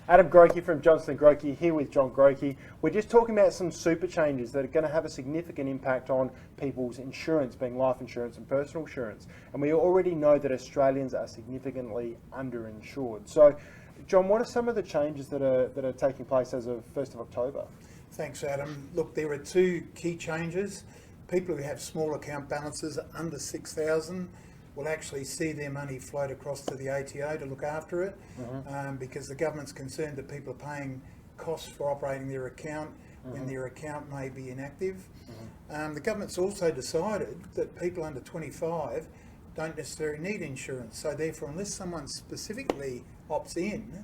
Adam Grocke from Johnston Grocke here with John Grocke. We're just talking about some super changes that are going to have a significant impact on people's insurance, being life insurance and personal insurance. And we already know that Australians are significantly underinsured. So, John, what are some of the changes that are taking place as of 1st of October? Thanks, Adam. Look, there are two key changes. People who have small account balances under 6,000 will actually see their money float across to the ATO to look after it, because the government's concerned that people are paying costs for operating their account when their account may be inactive. The government's also decided that people under 25 don't necessarily need insurance, so therefore unless someone specifically opts in,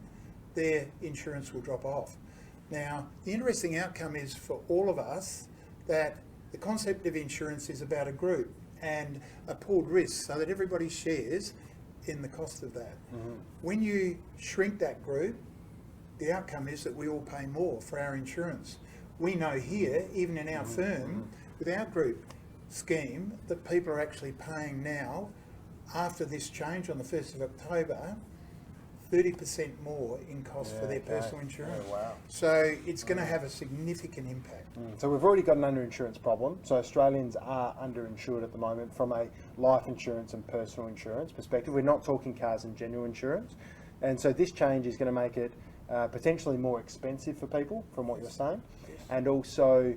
their insurance will drop off. Now, the interesting outcome is for all of us that the concept of insurance is about a group and a pooled risk so that everybody shares in the cost of that. When you shrink that group, the outcome is that we all pay more for our insurance. We know here, even in our firm, with our group scheme, that people are actually paying now, after this change on the 1st of October, 30% more in cost for their personal insurance. Oh, wow. So it's going to have a significant impact. So we've already got an underinsurance problem. So Australians are underinsured at the moment from a life insurance and personal insurance perspective. We're not talking cars and general insurance. And so this change is going to make it potentially more expensive for people, from what you're saying. And also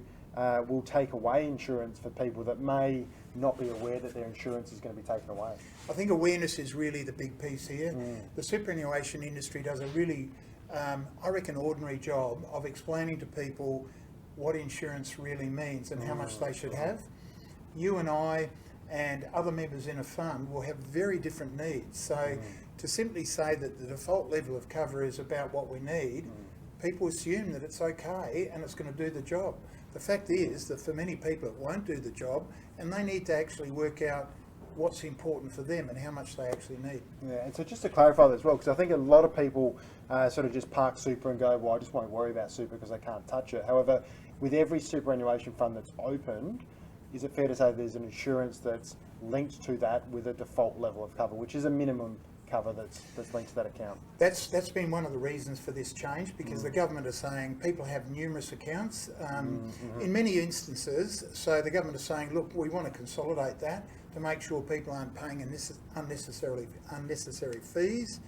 will take away insurance for people that may not be aware that their insurance is going to be taken away. I think awareness is really the big piece here. The superannuation industry does a really, I reckon, ordinary job of explaining to people what insurance really means and how much they should have. You and I and other members in a fund will have very different needs. So to simply say that the default level of cover is about what we need, people assume that it's okay and it's going to do the job. The fact is that for many people it won't do the job, and they need to actually work out what's important for them and how much they actually need. Yeah, and so just to clarify that as well, because I think a lot of people sort of just park super and go, well, I just won't worry about super because I can't touch it. However, with every superannuation fund that's opened, is it fair to say there's an insurance that's linked to that with a default level of cover, which is a minimum cover that's linked to that account? That's been one of the reasons for this change, because the government is saying people have numerous accounts in many instances. So the government is saying, look, we want to consolidate that to make sure people aren't paying unnecessary fees.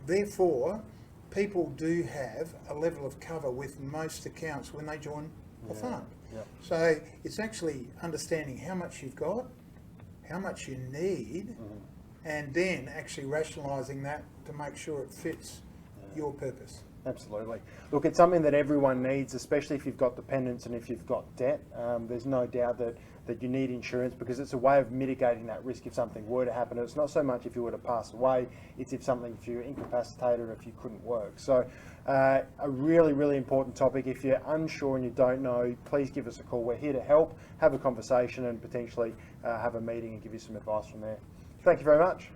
Therefore, people do have a level of cover with most accounts when they join a fund. So it's actually understanding how much you've got, how much you need, and then actually rationalising that to make sure it fits your purpose. Absolutely. Look, it's something that everyone needs, especially if you've got dependents and if you've got debt. There's no doubt that you need insurance because it's a way of mitigating that risk if something were to happen. It's not so much if you were to pass away, it's if you're incapacitated or if you couldn't work. So a really, really important topic. If you're unsure and you don't know, please give us a call. We're here to help, have a conversation and potentially have a meeting and give you some advice from there. Thank you very much.